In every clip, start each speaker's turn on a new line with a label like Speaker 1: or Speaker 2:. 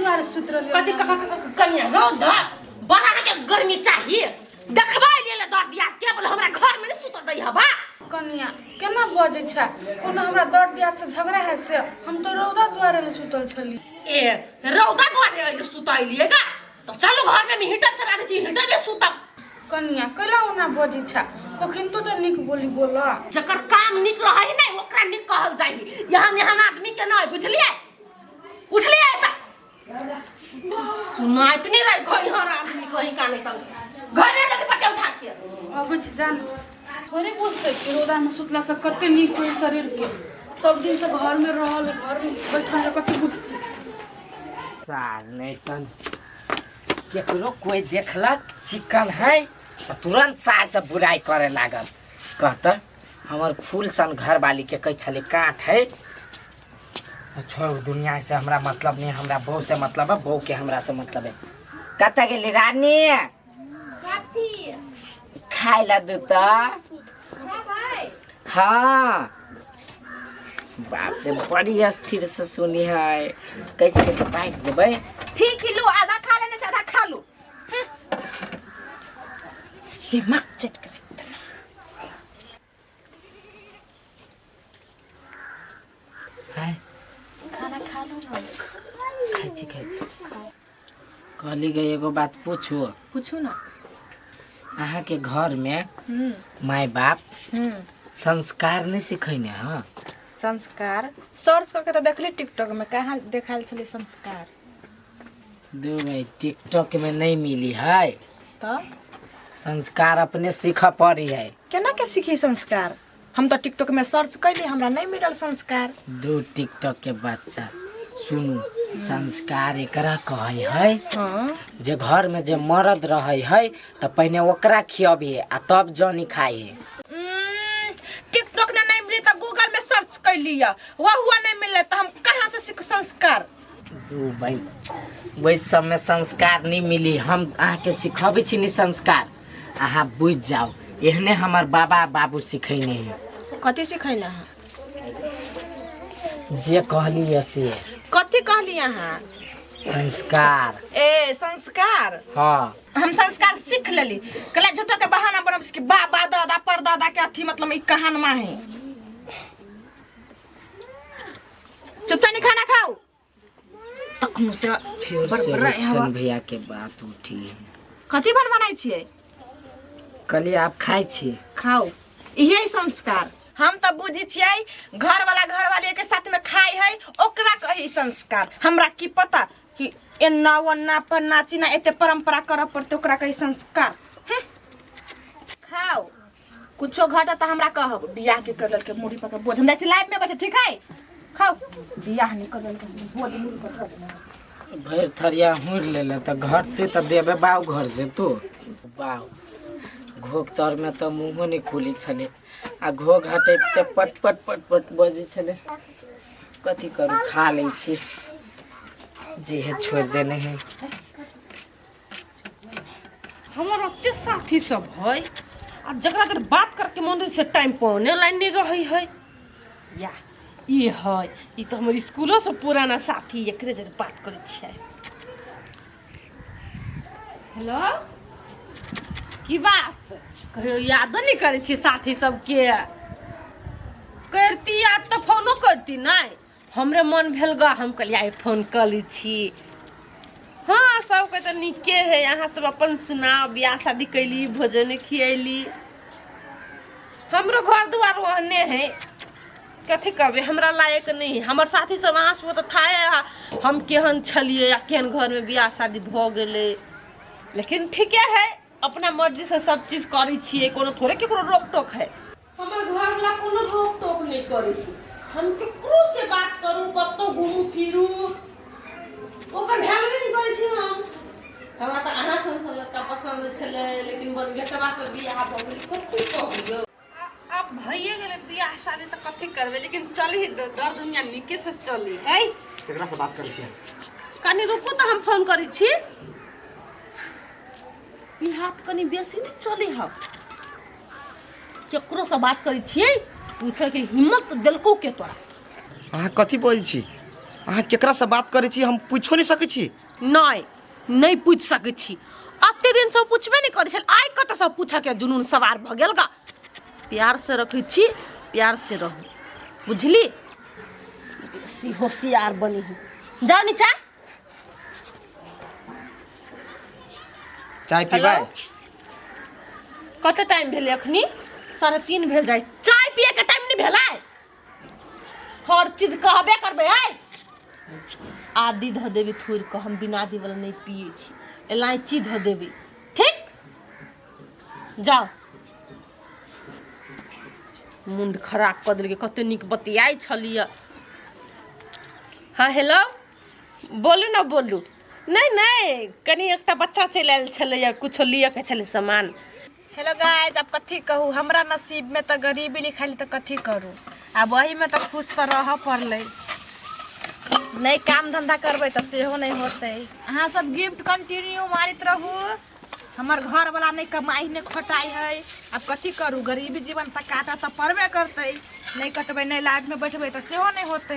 Speaker 1: द्वारे सुतरल
Speaker 2: कथि कनिया रौदा बड़ा के गर्मी चाहिए देखबा लेले दर दिया केवल हमरा घर में नहीं सुत दई हबा
Speaker 1: कनिया केना बजै छै कोनो हमरा दर दिया से झगड़ा है से हम तो रौदा द्वारे ले सुतल छली
Speaker 2: ए रौदा द्वारे ले सुतैलिएगा तो चलो घर में हीटर चला दे छी हीटर में सुतब
Speaker 1: कनिया कला ओना बजै छै कखन तो निक बोली बोला
Speaker 2: जकर काम निक रहै नै ओकरा निक कहल जाइ यहाँ आदमी के नै बुझलिए उठलिए ऐसा सुनाइत नहीं रही कोई हर आदमी कहीं का नहीं संग घर में जल्दी पटे उठा के
Speaker 1: अब जान थोड़े बुझते कि रौदा में सुतला से कते निक होय शरीर के सब दिन से घर में रहल घर में बैठल कते बुझते
Speaker 3: सार नहीं तन केकरो कोई देखलक चिकन है तुरंत सार से बुराई करे लागल कहता हमर फूल सन घर वाली के कह छले काट है छोड़ दुनिया से हमरा मतलब नहीं हमरा बहू से मतलब है बहू के हमरा से मतलब है कता गेली रानी
Speaker 2: कथि
Speaker 3: खाई ला दू तो
Speaker 2: हां भाई
Speaker 3: हाँ बाप रे बड़ी अस्थिर से सुनी है कैसे के पाइस देबै
Speaker 2: ठीक किलो आधा खा लेने से आधा खा लो
Speaker 3: दिमाग चट कर है
Speaker 2: खाना खा लो
Speaker 3: खाई छी कहली गई एगो बात पूछू
Speaker 2: ना
Speaker 3: अहाँ के घर में माय बाप संस्कार नहीं सिखैने हाँ
Speaker 4: संस्कार सर्च करके तो देखली टिकटॉक में कहाँ देखाल छले संस्कार
Speaker 3: दो भाई टिकटॉक में नहीं मिली है
Speaker 4: तो
Speaker 3: संस्कार अपने सीख पड़ी है
Speaker 4: केना के सीखी संस्कार हम तो टिकटॉक में सर्च कैली हमरा नहीं मिलल संस्कार
Speaker 3: दो टिकटॉक के बच्चा सुनू संस्कार एकरा कहै है
Speaker 4: हाँ
Speaker 3: जे घर में जे मर्द रहे है तो पहले ओकरा खियाबे आ तब जानी खाए
Speaker 4: टिकटॉक ने नहीं मिली तो गूगल में सर्च कर लिया वह हुआ नहीं मिले तो हम कहाँ से सीख संस्कार
Speaker 3: दू भाई वही सब में संस्कार नहीं मिली हम अहाँ के सिखाबे छी नहीं संस्कार अहाँ बुझ जाओ एहने हमार बाबा बाबू सिखैने है
Speaker 4: कथी सिखैना है
Speaker 3: जे कहली से
Speaker 4: कथी कहली अहाँ
Speaker 3: संस्कार
Speaker 4: ए संस्कार
Speaker 3: हाँ
Speaker 4: हम संस्कार सीख लेली कला झूठो के बहाना बनब कि बाबा दादा परदादा के अथी मतलब ई कहानमा है चुपचाप नहीं खाना खाओ तक मुझसे
Speaker 3: फिर से बच्चन भैया के बात उठी है
Speaker 4: कथी बनाई छिए
Speaker 3: कली आप खाई छी
Speaker 4: खाओ यही संस्कार हम तो बुझी छिए घर वाले के साथ में खाई है ओकरा कही संस्कार हमरा की पता कि एन्ना वन्ना पर नाचिना एते परंपरा करब पड़ते ओकरा कही संस्कार खाओ कुछो घटा तो हमरा कहब बियाह के करल के मुड़ी पकड़ बोझ हम जाई लाइव में बैठे ठीक है खाओ बियाह नहीं करल के बोझ मुड़ी पकड़
Speaker 3: भर थरिया हुर लेले त घरते त देबे बाऊ घर से तो बाऊ घोक तर में त मुंह नहीं खुली छले आ घोक हटे ते पट पट पट पट बजे छले कथी करू खा ले छी जे है छोड़ देने है
Speaker 2: हमर अत्ते साथी सब है आ जकरा तर बात करके मन से टाइम पौने लाइन नहीं रही है या ये है ये तो हमर स्कूलों से पुराना साथी एकरे जरे बात करे छियै हेलो की बात कहियो याद नहीं करे छी साथी सबके करती याद तो फोनो करती नहीं हमरे मन भेल गा हम कहलिए आइ फोन कर ली छी हाँ सबके तो निके है यहाँ सब अपन सुनाओ बियाह शादी कैली भोजन खियली हमरो घर दुआर ओहने है कथी कहबे हमरा लायक नहीं हमर साथी सब अहाँ सब तो थाए हम केहन छलिए या केहन घर में बियाह शादी भ गेले लेकिन ठीके है अपना मर्जी से सब चीज करै छिए कोनो थोड़े केकरो रोक टोक है हमर घर वाला कोनो रोक टोक नहीं करे हम केकरो से बात करू कतो घूमू फिरू ओकर वैल्यू नहीं करे छी हम हमरा त अहाँ संग लड़का पसंद छले लेकिन बन गेटवा से बियाह भ गेल कथी कहू अब भइए गेले बियाह शादी त कथी करबे लेकिन चली दर दुनिया निके से चली है
Speaker 5: केकरा से बात करै छी
Speaker 2: कनी रुकू त हम फोन करै छी बियाह त कनी बेसी नहीं चली ह केकरो से बात करै छी पूछे के हिम्मत देलको के तोरा
Speaker 5: अहाँ कथी बजै छी अहाँ केकरा से बात करै छी हम पूछो नहीं सकै छी?
Speaker 2: नहीं पूछ सकै छी। अते दिन से पूछबे नहीं करै छल, आइ कत से पूछा के जुनून सवार भ गेल गा। प्यार से रखै छी, प्यार से रहू, बुझली? बेसी होशियार बनी हूँ। जाओ नीचा।
Speaker 5: चाय पीबै?
Speaker 2: कते टाइम भेले अखनी? 3:30 भेल जाय। चाय पिए के टाइम नहीं भेलै? हर चीज कहबे करबे है। आदि ध देबी थोड़ के, हम बिना आदि वाला नहीं पिए छी। इलायची ध देबी, ठीक? जाओ। मुंड खराब कर देलके, कते निक बतियाई छलिए। हाँ हेलो, बोलू ना बोलू। नहीं कनी एकटा बच्चा चल आयल छलैया, कुछ लिए के छले सामान।
Speaker 4: हेलो गाइस, अब कथी कहूँ, हमरा नसीब में तो गरीबी लिखाई तो कथी करूँ। अब वही में तो खुश तो रह पड़ले। नहीं काम धंधा करबे तो सेहो नहीं होते। अहाँ सब गिफ्ट कंटिन्यू मारित रहू। हमार घर वाला नहीं कमाई नहीं खटाई है। अब कथी करूँ, गरीबी जीवन तक काटा तो पड़बे करते। नहीं कटबे, नहीं लाइट में बैठबे तो सेहो नहीं होते।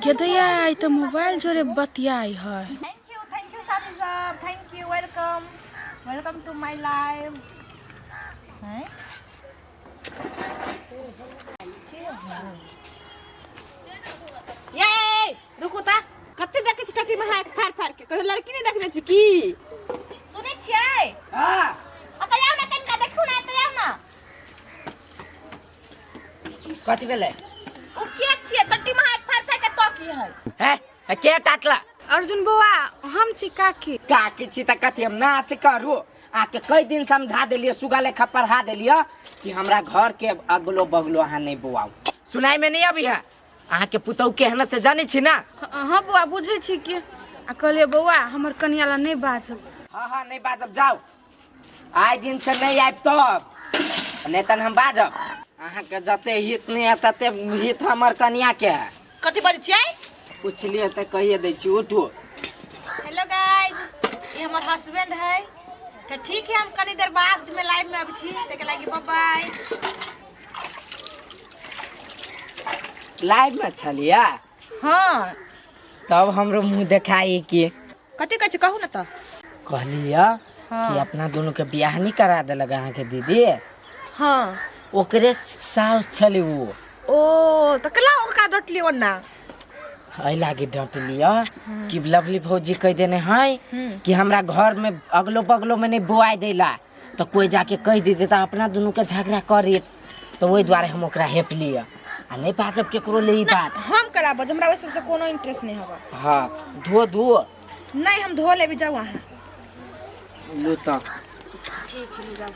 Speaker 1: गेदैया आई तो मोबाइल जोरे बतियाई है।
Speaker 4: थैंक यू साथी सब, thank you, welcome to my life. हैं? ये रुको ता, कते देखे छी टटी में हाथ फाड़ के, कोई लड़की नहीं देखने छी की? सुनै छियै?
Speaker 3: हां
Speaker 4: अत आउ ना, कनिका देखू ना, अत आउ ना।
Speaker 3: कथी भेलै?
Speaker 4: ओ के छियै टटी में हाथ फाड़ के? तो की है?
Speaker 3: हैं के टाटला?
Speaker 1: अर्जुन बौआ, हम छी काकी।
Speaker 3: काकी छी त कथी हम नाच करू? आके कई दिन समझा देलिए, सुगा लेखा पढ़ा देलिए कि हमरा घर के अगलो बगलो अहाँ नहीं बुआऊ। सुनाई में नहीं अभी है? अहाँ के पुतौ केहन से जानी छी ना?
Speaker 1: हाँ बौआ, बुझे छी कि आ कहलिए बौआ हमर कनिया ला नहीं बाजब।
Speaker 3: हाँ नहीं बाजब, जाओ। आइ दिन से नहीं आइब तब, नहीं तन हम बाजब। अहाँ के जते हित नहीं है तते हित हमर कनिया के है।
Speaker 4: कथी बजै छियै?
Speaker 3: पूछलिए त कहिए दै छी, उठू।
Speaker 4: हेलो गाइस, ये हमार हस्बैंड है। तो ठीक है, हम कनी देर बाद में लाइव में आबै छी, तके लागि बाय बाय।
Speaker 3: लाइव में छलिया?
Speaker 4: हाँ,
Speaker 3: तब हमरो मुंह देखाई कि
Speaker 4: कथी कहै छी, कहू ना तो।
Speaker 3: कहलिया कि अपना दोनों के बियाह नहीं करा देलक अहाँ के दीदी।
Speaker 4: हाँ,
Speaker 3: ओकरे साउस छली वो।
Speaker 4: ओ तो कला ओकरा डटली ओना।
Speaker 3: है लागी डट लिया कि लवली भौजी कह देने हैं कि हमरा घर में अगलो बगलो में नहीं बुआई देला, तो कोई जाके कह दी देता अपना दोनों के झगड़ा करी, तो वही द्वारे हम ओकरा हेप लिया। आ नहीं बाजब केकरो ले ई बात।
Speaker 4: हम कराबो, हमरा ओइ सबसे कोनो इंटरेस्ट नहीं होगा।
Speaker 3: हाँ धो
Speaker 4: नहीं, हम धो लेबी, जाओ वहाँ।
Speaker 3: लो तो
Speaker 1: ठीक है, जाओ।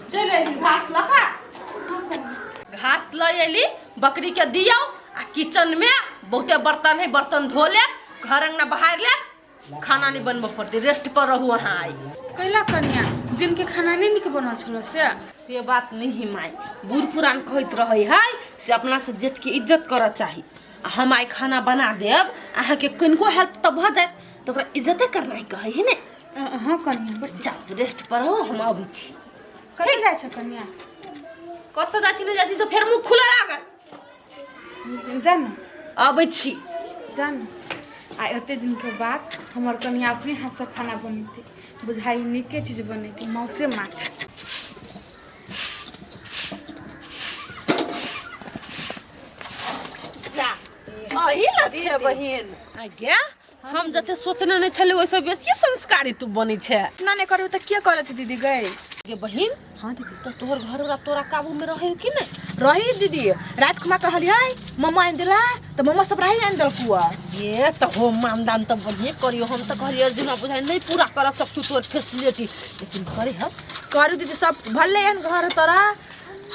Speaker 2: चले घास लगा, घास ल एली, बकरी के दियो। आ किचन में बहुते बर्तन है, बर्तन धो ले, घर अंगना बहार ले, खाना नहीं बनबो पड़ती, रेस्ट पर रहू। वहाँ आई
Speaker 1: कैला कनिया दिन के खाना नहीं निक बनल छलो
Speaker 2: से बात नहीं माई। बूढ़ पुरान कहत रहे है से अपना से जेठ के इज्जत कर चाहिए। हम आई खाना बना देब, अहाँ के किनको हेल्प तो भ जाए, तो ओकरा इज्जते करना ही कहे है ने।
Speaker 1: हाँ कनिया, बस
Speaker 2: जाओ रेस्ट पर रहो, हम आबै छी।
Speaker 1: कहीं जाय छ कनिया?
Speaker 2: कत जा छी ले जा छी से फेर मुंह खुला लागल।
Speaker 1: जान
Speaker 2: आबै छी।
Speaker 1: जान आ एते दिन के बाद हमर कनिया अपने हाथ से खाना बनेती, बुझाई निके चीज बनेती, मौसे माछ।
Speaker 2: जा अही लछे बहिन। आगे हम जते सोचने नहीं छले वैसे बेसी संस्कारी तू बनी छे।
Speaker 4: ना नहीं करबे तो क्या करत दीदी गए?
Speaker 2: गे बहिन, हाँ दीदी, तो तोहर घर वाला तोरा काबू में रहे कि नहीं?
Speaker 4: रही दीदी, रात खुमा कहलियै मम्मा आन देला, तो मम्मा सब रही आन देलकुआ।
Speaker 2: ये तो हो मानदान तो बढ़िया करियो। हम तो कहलिए अर्जुन बुझाई नहीं पूरा कर सब तू तोर फैसिलिटी, लेकिन करे हम
Speaker 4: करू दीदी, सब भले एहन घर तोरा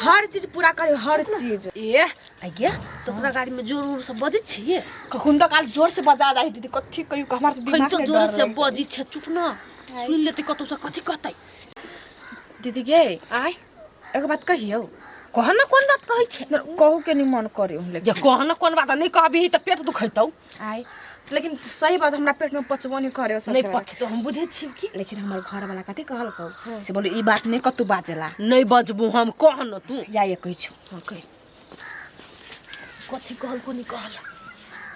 Speaker 4: हर चीज पूरा करे, हर चीज।
Speaker 2: ए आगे तोहरा गाड़ी में जोर उर सब बजे छिए?
Speaker 4: कखुन तो काल जोर से बजा जाई दीदी, कथी कहियो कि हमार
Speaker 2: खन तो जोर से बजी छे, चुप ना सुन लेते कतौ से कथी कहतै।
Speaker 4: दीदी गे
Speaker 2: आय
Speaker 4: एक बात कहियो।
Speaker 2: कह ना कौन बात कहै छे?
Speaker 4: कहू के नहीं मन करे,
Speaker 2: जे कह ना कौन बात नहीं कहबी त पेट दुखैतौ।
Speaker 4: आय लेकिन सही बात हमरा पेट में पचबो नहीं करे
Speaker 2: नहीं पच तो हम बुझे छी की
Speaker 4: लेकिन हमर घर वाला कथी कहल कहू से बोले ई बात नहीं कतू बाजेला
Speaker 2: नहीं बजबू हम कह न तू
Speaker 4: या ये कह छु
Speaker 2: हां कह कथी कहल को नहीं कहल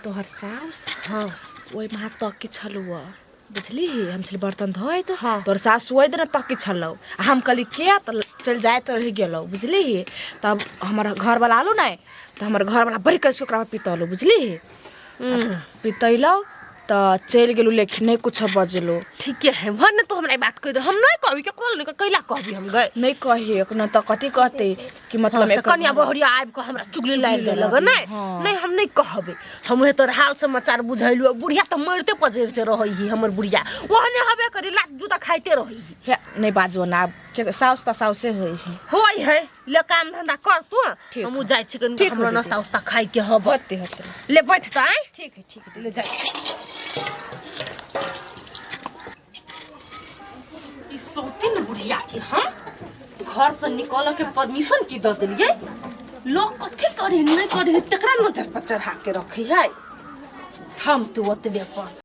Speaker 4: तोहर साउस
Speaker 2: हां
Speaker 4: ओइ महा तक के छलुआ बुझली हम छल बर्तन धोए तो
Speaker 2: हाँ।
Speaker 4: तोर सास सोए दिन तक के छलौ हम कहली के त चल जाए त रह गेलौ बुझली तब हमर घर वाला आलो नहीं तो हमर घर वाला बड़ी कैसे ओकरा पितलो बुझली पितैलौ त चल गेलु लेकिन नहीं कुछ बजलो
Speaker 2: ठीक है भन तो हमरा बात कह दे हम नहीं कहबी के कोल नहीं कैला कहबी हम गए
Speaker 4: नहीं कही न त कथी कहते कि मतलब
Speaker 2: से कन्या बहुरिया आब के हमरा चुगली लाइन दे लग नहीं नहीं हम नहीं कहबे हम हे तोर हाल समाचार बुझैलु बुढ़िया त मरते पजरते रहई ही हमर बुढ़िया ओहने हबे करी लात जूता खाइते रहई
Speaker 4: हे नहीं बाजो ना के साउस त साउसे
Speaker 2: होई है ले काम धंधा कर तू हम जाय छी कन हमरा नाश्ता उस्ता खाइ के हब
Speaker 4: होते
Speaker 2: ले बैठ त आइ
Speaker 4: ठीक है
Speaker 2: ले जा ई सोतिन बुढ़िया के हम घर से निकल के परमिशन की द देलिए लोग कथि करी नहीं करी तकरा नजर पर चढ़ा के रखी है थम तू ओतबे पर